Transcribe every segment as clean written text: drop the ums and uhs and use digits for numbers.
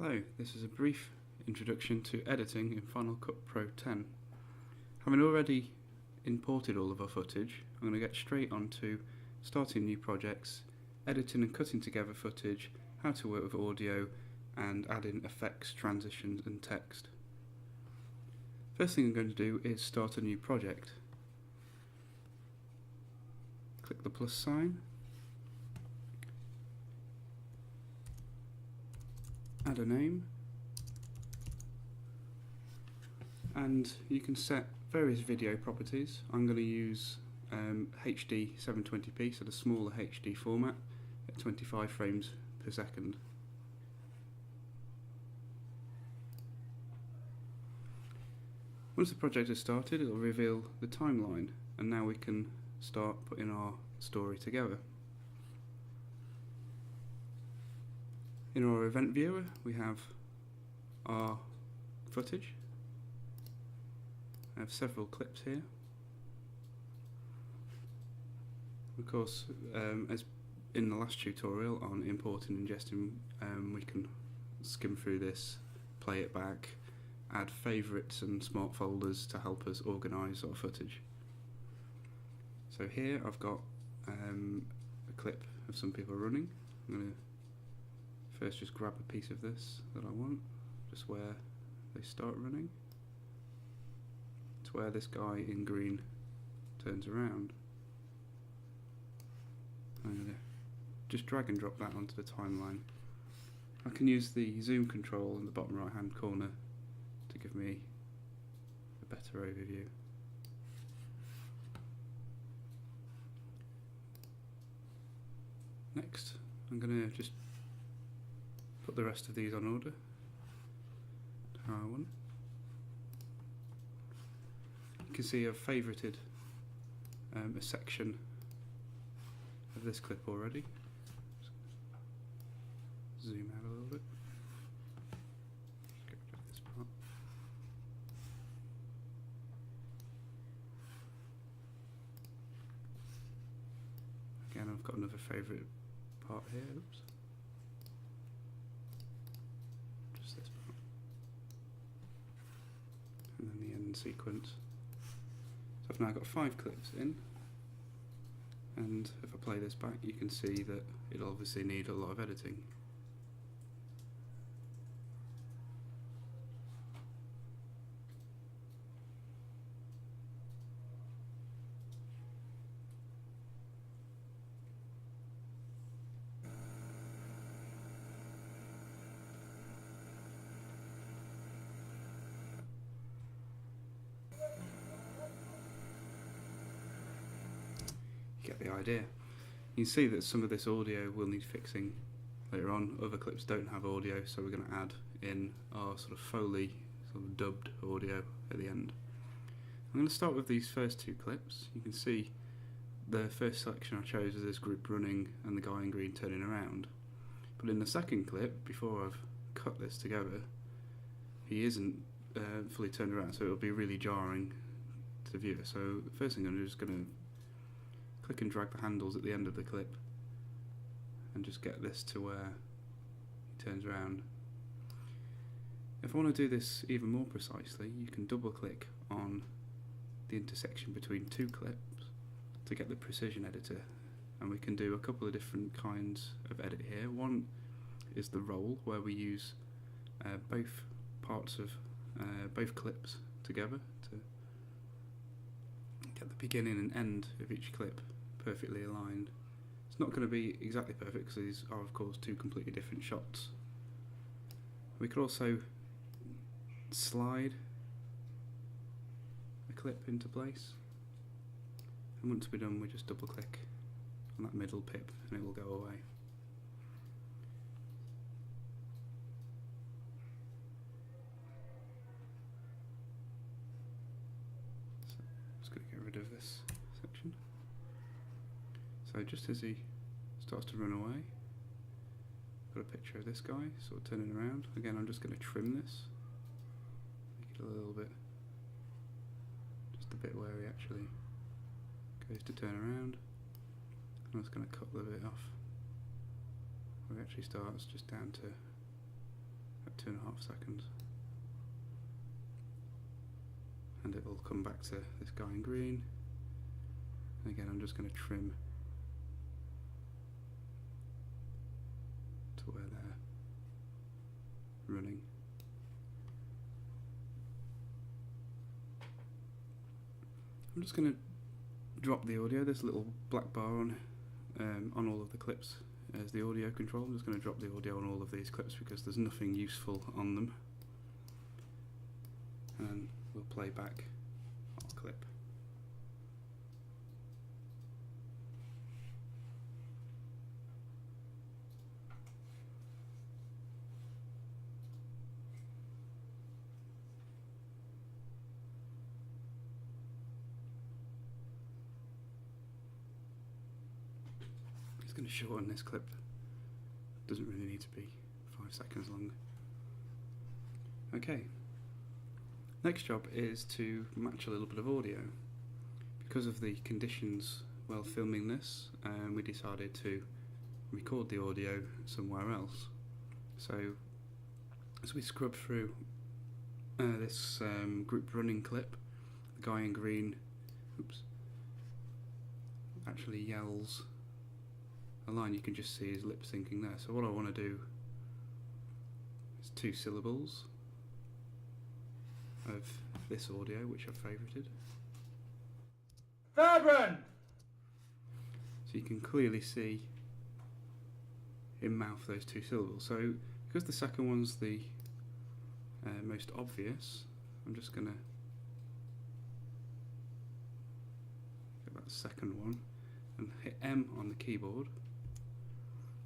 Hello, this is a brief introduction to editing in Final Cut Pro 10. Having already imported all of our footage, I'm going to get straight on to starting new projects, editing and cutting together footage, how to work with audio, and adding effects, transitions and text. First thing I'm going to do is start a new project. Click the plus sign, add a name, and you can set various video properties. I'm going to use HD 720p, so the smaller HD format at 25 frames per second. Once the project is started, it will reveal the timeline, and now we can start putting our story together. In our event viewer, we have our footage. I have several clips here. Of course, as in the last tutorial on importing and ingesting, we can skim through this, play it back, add favourites and smart folders to help us organise our footage. So here I've got a clip of some people running. I'm going to first just grab a piece of this that I want, just where they start running. It's where this guy in green turns around. I'm going to just drag and drop that onto the timeline. I can use the zoom control in the bottom right hand corner to give me a better overview. Next, I'm going to just put the rest of these on order how I want. You can see I've favourited a section of this clip already. Zoom out a little bit. Get rid of this part. Again, I've got another favourite part here. Oops. Just this part. And then the end sequence. So I've now got 5 clips in. And if I play this back, you can see that it'll obviously need a lot of editing. Get the idea. You can see that some of this audio will need fixing later on. Other clips don't have audio, so we're going to add in our sort of Foley, sort of dubbed audio at the end. I'm going to start with these first 2 clips. You can see the first selection I chose was this group running and the guy in green turning around. But in the second clip, before I've cut this together, he isn't fully turned around, so it'll be really jarring to the viewer. So the first thing I'm just going to click and drag the handles at the end of the clip and just get this to where he turns around. If I want to do this even more precisely, you can double click on the intersection between 2 clips to get the precision editor, and we can do a couple of different kinds of edit here. One is the roll, where we use both parts of both clips together to get the beginning and end of each clip perfectly aligned. It's not going to be exactly perfect because these are of course 2 completely different shots. We could also slide a clip into place, and once we're done we just double click on that middle pip and it will go away. So I'm just going to get rid of this section. So just as he starts to run away, got a picture of this guy sort of turning around. Again, I'm just going to trim this, make it a little bit, just the bit where he actually goes to turn around. I'm just going to cut the bit off where it actually starts, just down to About 2.5 seconds. And it will come back to this guy in green. And again, I'm just going to trim to where they're running. I'm just going to drop the audio. There's a little black bar on all of the clips as the audio control. I'm just going to drop the audio on all of these clips because there's nothing useful on them. And then we'll play back our clip. It's going to shorten this clip. Doesn't really need to be 5 seconds long. Okay. Next job is to match a little bit of audio. Because of the conditions while filming this, we decided to record the audio somewhere else. So as we scrub through this group running clip, the guy in green actually yells a line. You can just see his lip syncing there. So what I want to do is 2 syllables of this audio, which I've favorited. Fabian! So you can clearly see him mouth those 2 syllables. So because the second one's the most obvious, I'm just going to get that second one and hit M on the keyboard,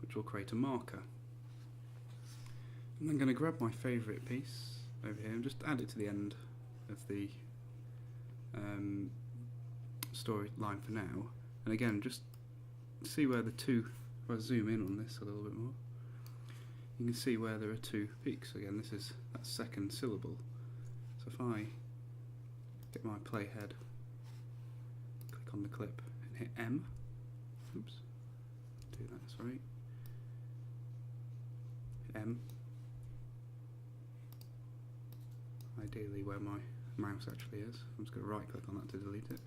which will create a marker. And I'm going to grab my favourite piece over here and just add it to the end of the storyline for now. And again, just see where the 2, if I zoom in on this a little bit more, you can see where there are 2 peaks. Again, this is that second syllable. So if I get my playhead, click on the clip and hit M, do that, sorry, hit M, ideally where my mouse actually is. I'm just going to right click on that to delete it.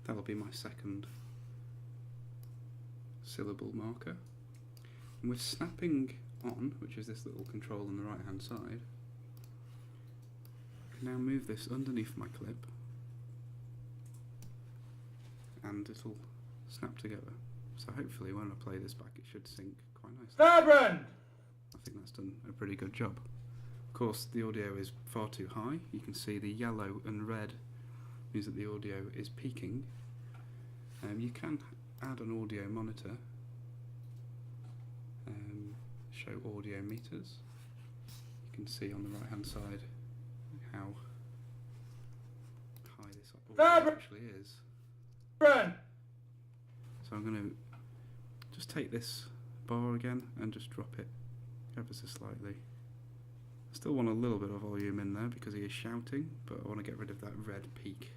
That'll be my second syllable marker. And with snapping on, which is this little control on the right hand side, I can now move this underneath my clip and it'll snap together. So hopefully when I play this back it should sync quite nicely. Fabian! I think that's done a pretty good job. Of course, the audio is far too high. You can see the yellow and red means that the audio is peaking. You can add an audio monitor, show audio meters. You can see on the right hand side how high this audio actually is. So I'm going to just take this bar again and just drop it ever so slightly. I still want a little bit of volume in there because he is shouting, but I want to get rid of that red peak.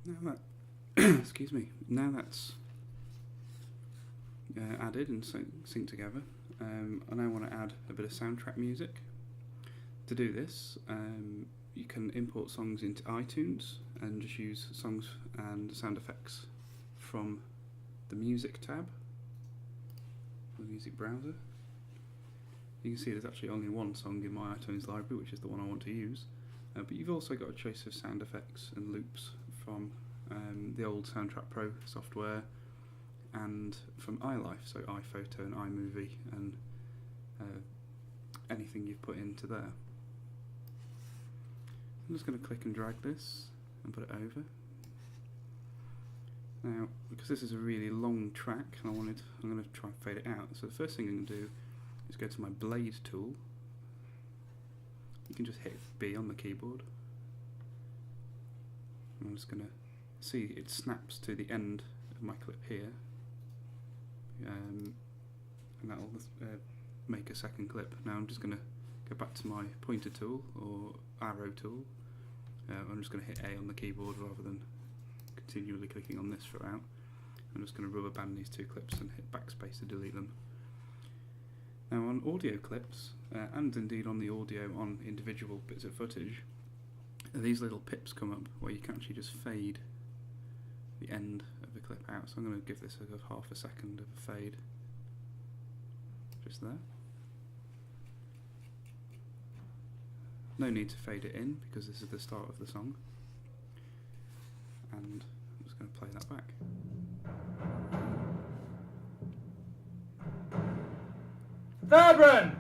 Now that, excuse me, now that's added and synced together, I now want to add a bit of soundtrack music. To do this, you can import songs into iTunes and just use songs and sound effects from the music tab, the music browser. You can see there's actually only one song in my iTunes library, which is the one I want to use, but you've also got a choice of sound effects and loops from the old Soundtrack Pro software and from iLife, so iPhoto and iMovie and anything you've put into there. I'm just going to click and drag this and put it over. Now, because this is a really long track, and I'm going to try and fade it out. So the first thing I'm going to do is go to my blade tool. You can just hit B on the keyboard. And I'm just going to see it snaps to the end of my clip here, and that'll make a second clip. Now I'm just going to go back to my pointer tool or arrow tool. I'm just going to hit A on the keyboard rather than continually clicking on this throughout. I'm just going to rubber band these two clips and hit backspace to delete them. Now on audio clips, and indeed on the audio on individual bits of footage, these little pips come up where you can actually just fade the end of the clip out. So I'm going to give this a half a second of a fade, just there. No need to fade it in because this is the start of the song. And I'm just going to play that back. Vibrant!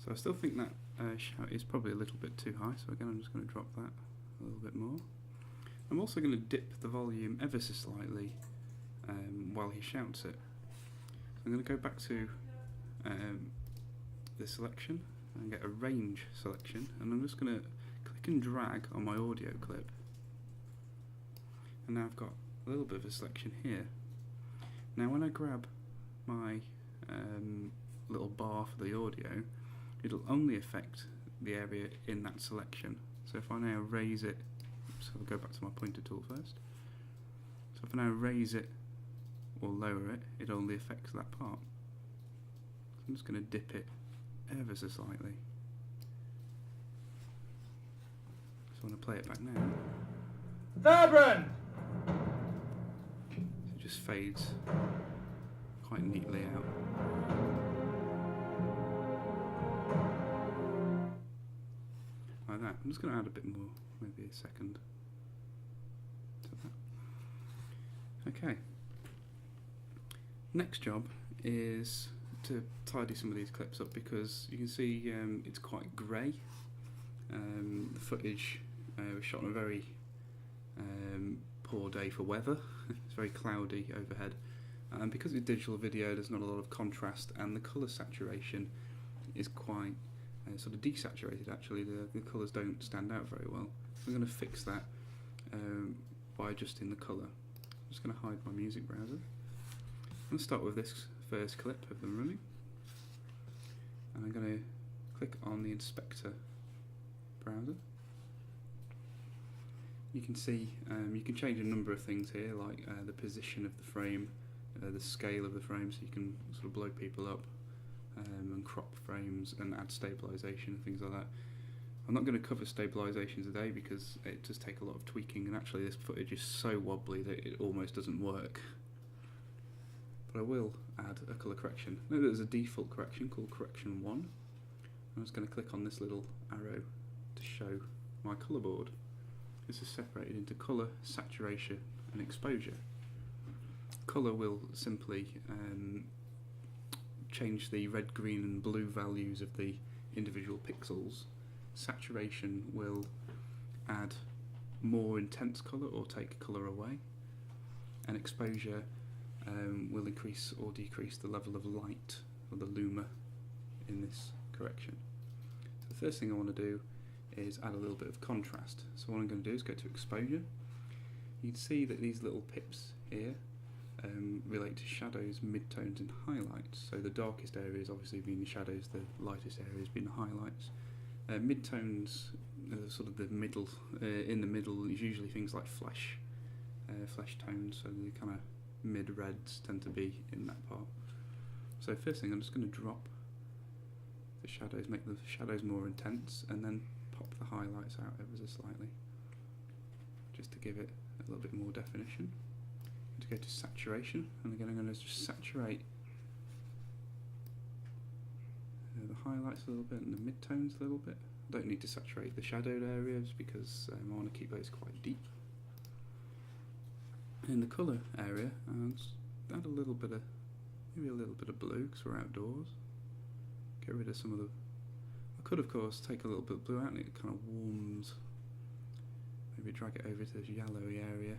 So I still think that shout is probably a little bit too high, so again I'm just going to drop that a little bit more. I'm also going to dip the volume ever so slightly while he shouts it. So I'm going to go back to the selection and get a range selection, and I'm just going to click and drag on my audio clip, and now I've got a little bit of a selection here. Now when I grab my little bar for the audio, it'll only affect the area in that selection. So if I now raise it, so I'll go back to my pointer tool first. So if I now raise it or lower it, it only affects that part. So I'm just going to dip it ever so slightly. So I'm going to play it back now. Vibrant! So it just fades quite neatly out. Like that. I'm just going to add a bit more, maybe a second to that. Okay. Next job is to tidy some of these clips up, because you can see it's quite grey. The footage was shot on a very poor day for weather. It's very cloudy overhead, and because it's digital video there's not a lot of contrast, and the colour saturation is quite sort of desaturated actually. The colours don't stand out very well. So I'm going to fix that by adjusting the colour. I'm just going to hide my music browser. I'm going to start with this first clip of them running, and I'm going to click on the inspector browser. You can see you can change a number of things here, like the position of the frame, the scale of the frame, so you can sort of blow people up and crop frames and add stabilisation and things like that. I'm not going to cover stabilisation today because it does take a lot of tweaking, and actually this footage is so wobbly that it almost doesn't work. But I will add a colour correction. Now there's a default correction called correction 1. I'm just going to click on this little arrow to show my colour board. This is separated into colour, saturation and exposure. Colour will simply change the red, green and blue values of the individual pixels. Saturation will add more intense colour or take colour away, and exposure will increase or decrease the level of light, or the luma, in this correction. So the first thing I want to do is add a little bit of contrast. So what I'm going to do is go to exposure. You'd see that these little pips here relate to shadows, midtones and highlights. So the darkest areas obviously being the shadows, the lightest areas being the highlights. Midtones are sort of the middle. In the middle is usually things like flesh tones, so the kind of mid-reds tend to be in that part. So first thing, I'm just going to drop the shadows, make the shadows more intense, and then pop the highlights out ever so slightly, just to give it a little bit more definition. To go to saturation, and again I'm going to just saturate the highlights a little bit and the midtones a little bit. I don't need to saturate the shadowed areas because I want to keep those quite deep. In the colour area, I'll just add a little bit of, maybe a little bit of blue because we're outdoors. Get rid of some of the, I could of course take a little bit of blue out and it kind of warms, maybe drag it over to this yellowy area.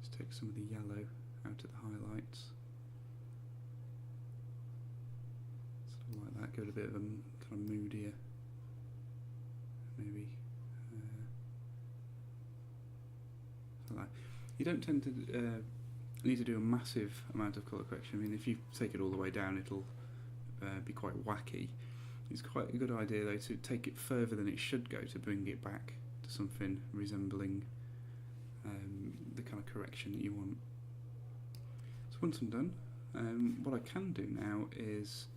Just take some of the yellow out of the highlights. Something like that, go to a bit of a kind of moodier, maybe. Like that. You don't tend to need to do a massive amount of colour correction. I mean, if you take it all the way down, it'll be quite wacky. It's quite a good idea though to take it further than it should go to bring it back to something resembling the kind of correction that you want. So once I'm done, what I can do now is,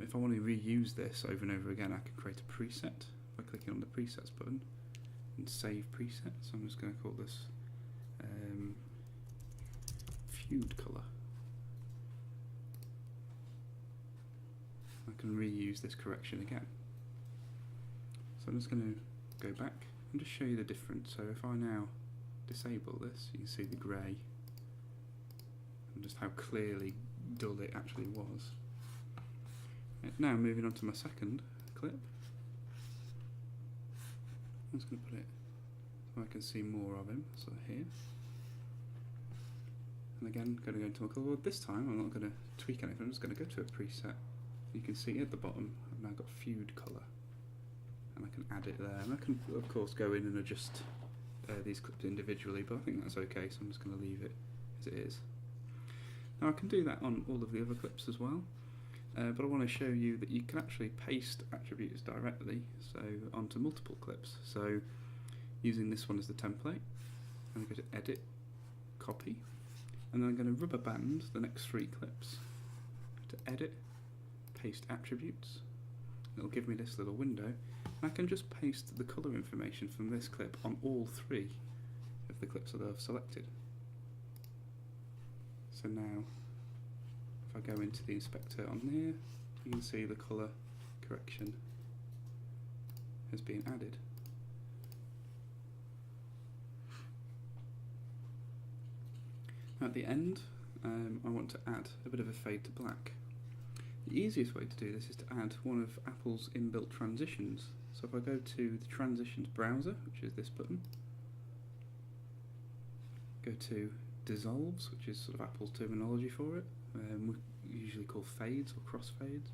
if I want to reuse this over and over again, I can create a preset by clicking on the presets button and save preset. So I'm just going to call this feud colour. I can reuse this correction again. So I'm just going to go back and just show you the difference. So if I now disable this, you can see the grey and just how clearly dull it actually was. Now moving on to my second clip. I'm just going to put it so I can see more of him, so here. And again, going to go into my colour. This time I'm not going to tweak anything, I'm just going to go to a preset. You can see at the bottom I've now got feud colour, and I can add it there, and I can of course go in and adjust these clips individually, but I think that's okay, so I'm just going to leave it as it is. Now I can do that on all of the other clips as well, but I want to show you that you can actually paste attributes directly, so onto multiple clips. So using this one as the template, I'm going to go to edit, copy, and then I'm going to rubber band the next 3 clips. Go to edit, paste attributes. It'll give me this little window. I can just paste the colour information from this clip on all 3 of the clips that I've selected. So now, if I go into the inspector on here, you can see the colour correction has been added. At the end, I want to add a bit of a fade to black. The easiest way to do this is to add one of Apple's inbuilt transitions. So if I go to the transitions browser, which is this button, go to dissolves, which is sort of Apple's terminology for it, we usually call fades or crossfades,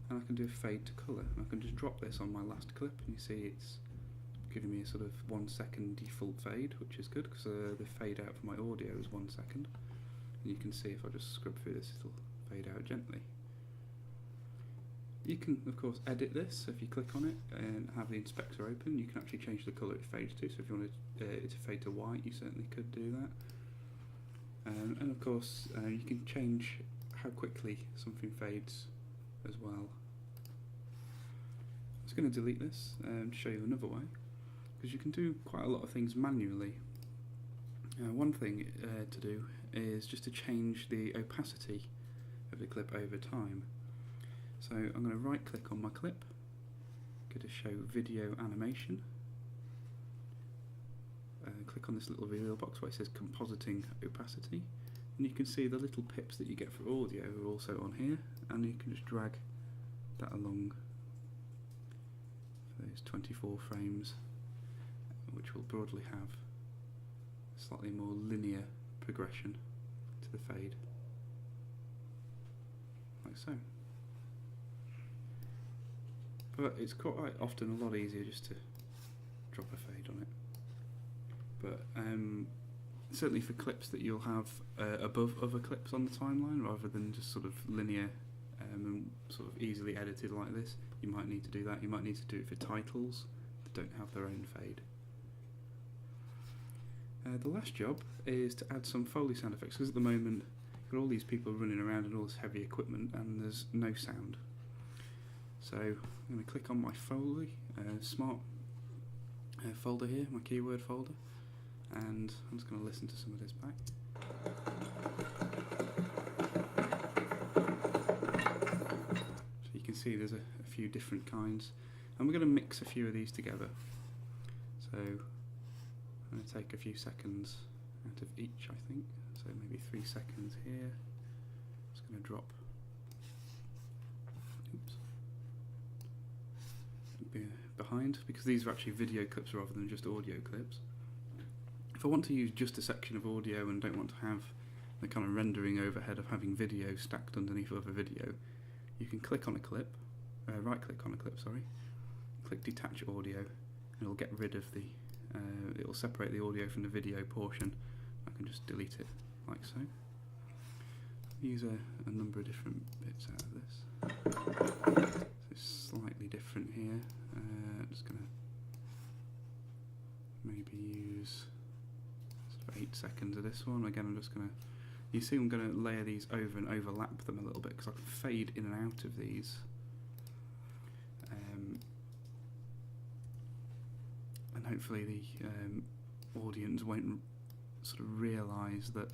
and I can do a fade to colour. And I can just drop this on my last clip, and you see it's giving me a sort of 1 second default fade, which is good because the fade out for my audio is 1 second. And you can see if I just scrub through this, it'll fade out gently. You can of course edit this. So if you click on it and have the inspector open, you can actually change the colour it fades to. So if you wanted it to fade to white, you certainly could do that. And of course you can change how quickly something fades as well. I'm just going to delete this to show you another way, because you can do quite a lot of things manually. One thing to do is just to change the opacity of the clip over time. So I'm going to right click on my clip, go to show video animation, click on this little reveal box where it says compositing opacity, and you can see the little pips that you get for audio are also on here, and you can just drag that along for those 24 frames, which will broadly have a slightly more linear progression to the fade, like so. But it's quite often a lot easier just to drop a fade on it. But certainly for clips that you'll have above other clips on the timeline, rather than just sort of linear and sort of easily edited like this, you might need to do that. You might need to do it for titles that don't have their own fade. The last job is to add some Foley sound effects, because at the moment you've got all these people running around and all this heavy equipment and there's no sound. So I'm going to click on my Foley smart folder here, my keyword folder, and I'm just going to listen to some of this back. So you can see there's a few different kinds, and we're going to mix a few of these together. So I'm going to take a few seconds out of each, I think, so maybe 3 seconds here. Just going to drop. Oops. Behind, because these are actually video clips rather than just audio clips. If I want to use just a section of audio and don't want to have the kind of rendering overhead of having video stacked underneath other video, you can click on a clip, right click on a clip, sorry, click detach audio, and it'll get rid of the, it'll separate the audio from the video portion. I can just delete it like so. Use a number of different bits out of this. So it's slightly different here. Just going to maybe use sort of 8 seconds of this one. Again, I'm just going to, you see I'm going to layer these over and overlap them a little bit because I can fade in and out of these. And hopefully the audience won't sort of realise that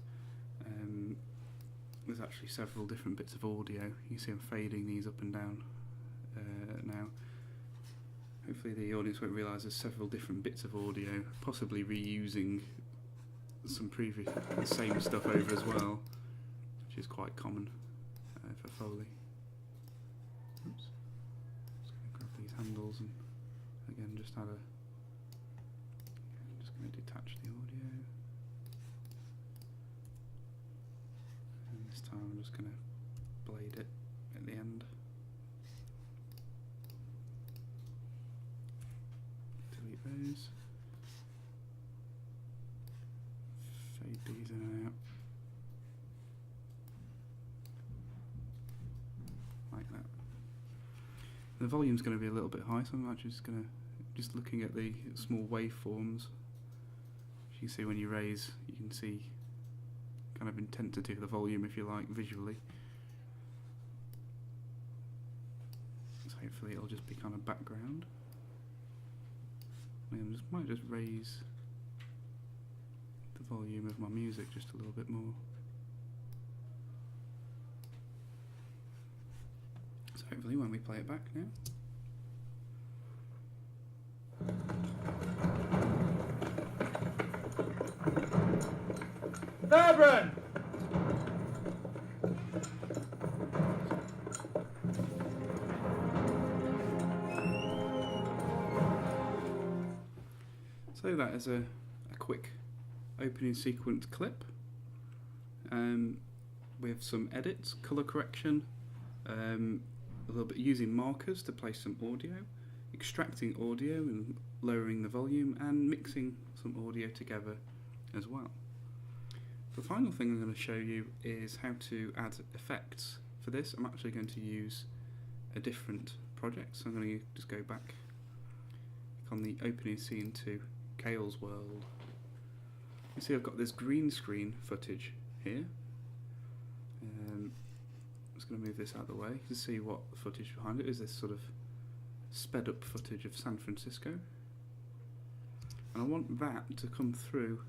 there's actually several different bits of audio. You see I'm fading these up and down now. Hopefully the audience won't realise there's several different bits of audio, possibly reusing some previous, the same stuff over as well, which is quite common for Foley. Oops. Just going to grab these handles and again just add a, just going to detach the audio. And this time I'm just going to blade it at the end. Delete those. Fade these in and out. Like that. The volume's going to be a little bit high, so I'm actually just going to, just looking at the small waveforms. As you can see when you raise, you can see kind of intensity of the volume, if you like, visually. So hopefully it'll just be kind of background. I might just raise the volume of my music just a little bit more. So hopefully when we play it back now. Thurbrand! So that is a quick opening sequence clip with some edits, colour correction, a little bit using markers to place some audio, extracting audio and lowering the volume, and mixing some audio together as well. The final thing I'm going to show you is how to add effects. For this I'm actually going to use a different project, so I'm going to just go back on the opening scene to Kale's world. You see I've got this green screen footage here. I'm just going to move this out of the way to see what the footage behind it is. This sort of sped up footage of San Francisco, and I want that to come through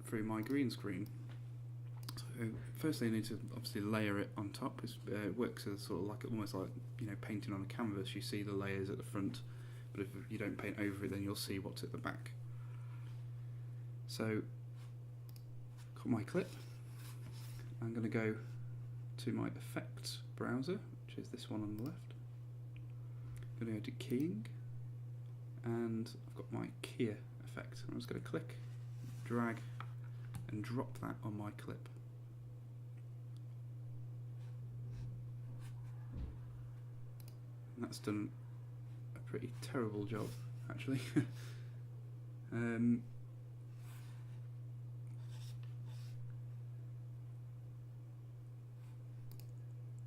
through my green screen. So firstly I need to obviously layer it on top. It works as sort of like almost like, you know, painting on a canvas. You see the layers at the front, but if you don't paint over it then you'll see what's at the back. So got my clip. I'm going to go to my effects browser, which is this one on the left. I'm going to go to keying, and I've got my keyer effect. I'm just going to click, drag and drop that on my clip. And that's done a pretty terrible job actually. You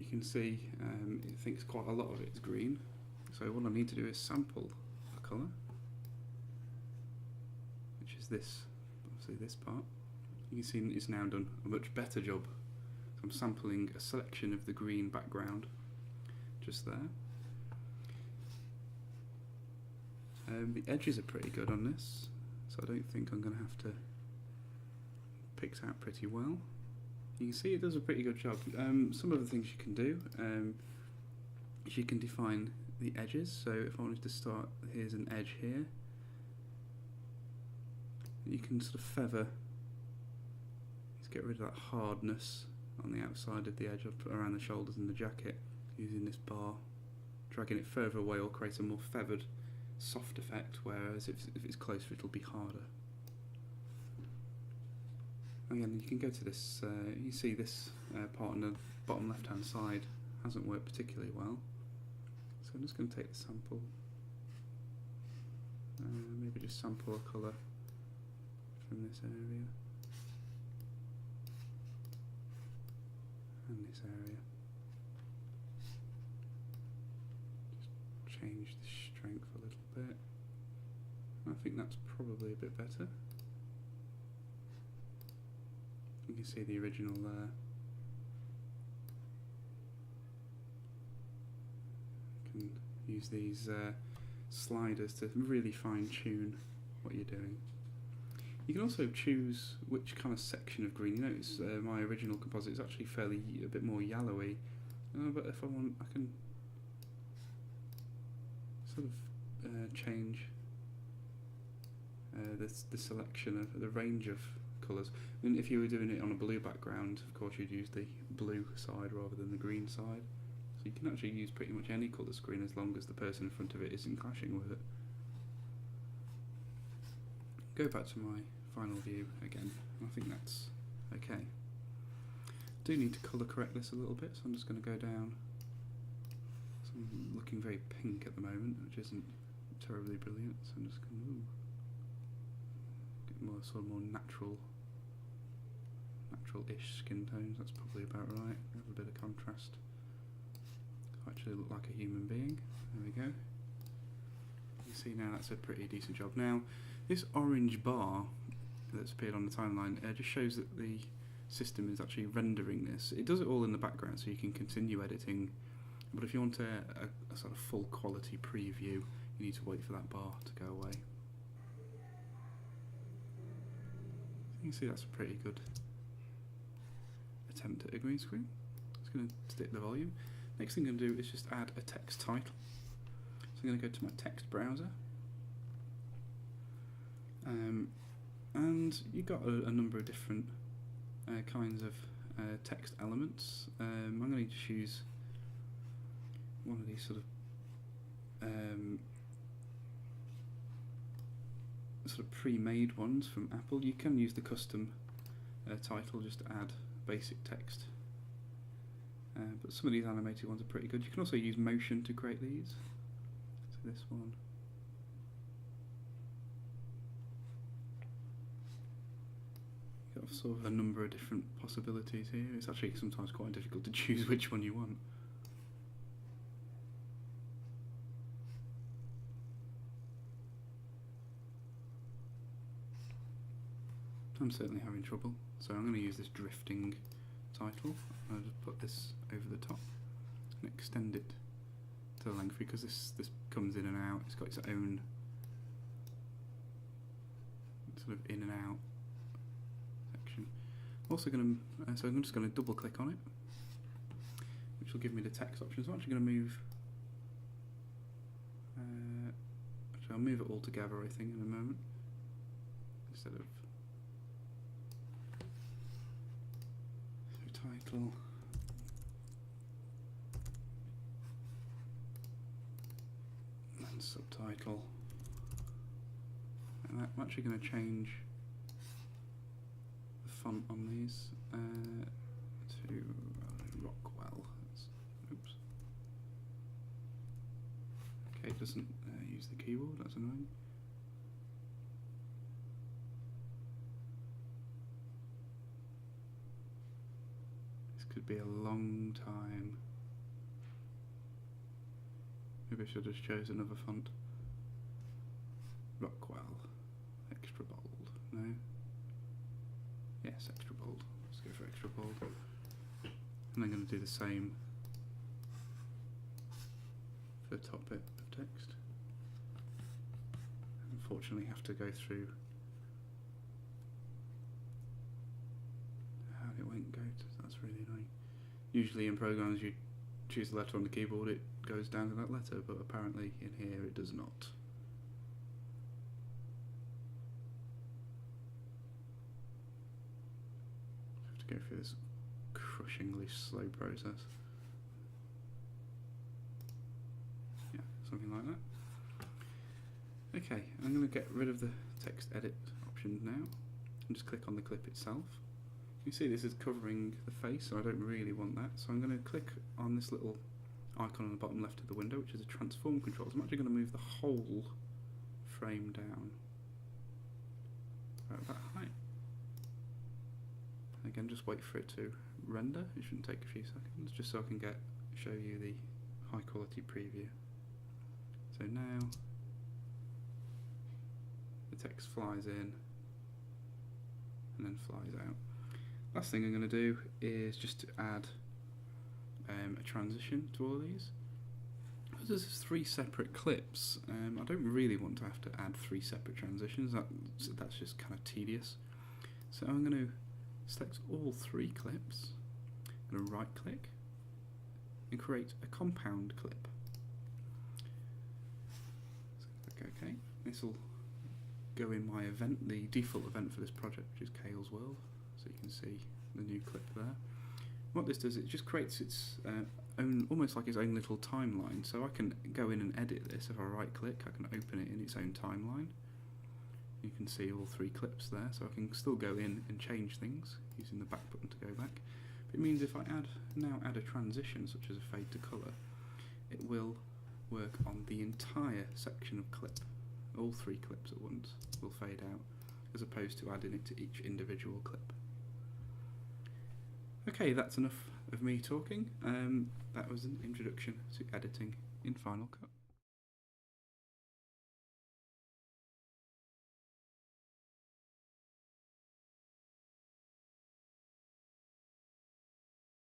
can see it thinks quite a lot of it is green, so what I need to do is sample a colour, which is this, obviously this part. You can see it's now done a much better job. So I'm sampling a selection of the green background just there. The edges are pretty good on this, so I don't think I'm going to have to pick it out pretty well. You can see it does a pretty good job. Some of the things you can do is you can define the edges. So if I wanted to start, here's an edge here. You can sort of feather, just get rid of that hardness on the outside of the edge up around the shoulders and the jacket using this bar. Dragging it further away will create a more feathered, soft effect, whereas if it's closer it'll be harder. Again, you can go to this, you see this part on the bottom left hand side hasn't worked particularly well. So I'm just going to take the sample, maybe just sample a colour from this area and this area. Just change the strength a little bit I think that's probably a bit better. You can see the original there. You can use these sliders to really fine tune what you're doing. You can also choose which kind of section of green. You notice my original composite is actually a bit more yellowy, but if I want, I can sort of change the selection of the range of colours. I mean, if you were doing it on a blue background, of course you'd use the blue side rather than the green side. So you can actually use pretty much any colour screen as long as the person in front of it isn't clashing with it. Go back to my final view again. I think that's okay. Do need to colour correct this a little bit, so I'm just going to go down. So I'm looking very pink at the moment, which isn't terribly brilliant. So I'm just going to get more natural-ish skin tones. That's probably about right. Have a bit of contrast. Actually look like a human being. There we go. You see now that's a pretty decent job. Now this orange bar that's appeared on the timeline just shows that the system is actually rendering this. It does it all in the background so you can continue editing, but if you want a sort of full quality preview, you need to wait for that bar to go away. So you can see that's a pretty good attempt at a green screen. Just going to stick the volume. Next thing I'm going to do is just add a text title. So I'm going to go to my text browser, and you've got a number of different kinds of text elements. I'm going to choose one of these sort of pre-made ones from Apple. You can use the custom title just to add basic text. But some of these animated ones are pretty good. You can also use motion to create these. So this one. You've got sort of a number of different possibilities here. It's actually sometimes quite difficult to choose which one you want. I'm certainly having trouble, so I'm going to use this drifting title. I'll just put this over the top and extend it to the length because this comes in and out. It's got its own sort of in and out section. Also going to so I'm just going to double click on it, which will give me the text options. I'm actually going to move. Actually, I'll move it all together. I think in a moment instead of. Title and subtitle, and I'm actually going to change the font on these to Rockwell. Oops. Okay, it doesn't use the keyboard. That's annoying. Could be a long time. Maybe I should have chosen another font. Rockwell. Extra bold. No? Yes, extra bold. Let's go for extra bold. And I'm going to do the same for the top bit of text. Unfortunately, have to go through. It won't go to, that's really annoying. Usually in programs you choose a letter on the keyboard, it goes down to that letter, but apparently in here it does not. I have to go through this crushingly slow process. Yeah, something like that. Okay, I'm going to get rid of the text edit option now and just click on the clip itself. You see this is covering the face, so I don't really want that. So I'm going to click on this little icon on the bottom left of the window, which is a transform control. So I'm actually going to move the whole frame down about that height. Again, just wait for it to render. It shouldn't take a few seconds, just so I can show you the high quality preview. So now text flies in and then flies out. Last thing I'm going to do is just to add a transition to all of these. Because there's 3 separate clips, I don't really want to have to add 3 separate transitions. That's just kind of tedious. So I'm going to select all 3 clips. I'm going to right click and create a compound clip. So click OK. This will go in my event, the default event for this project, which is Kale's World. So you can see the new clip there. What this does, it just creates its own, almost like its own little timeline. So I can go in and edit this. If I right click, I can open it in its own timeline. You can see all 3 clips there, so I can still go in and change things using the back button to go back. But it means if I now add a transition, such as a fade to colour, it will work on the entire section of clip. All 3 clips at once will fade out, as opposed to adding it to each individual clip. Okay, that's enough of me talking. That was an introduction to editing in Final Cut.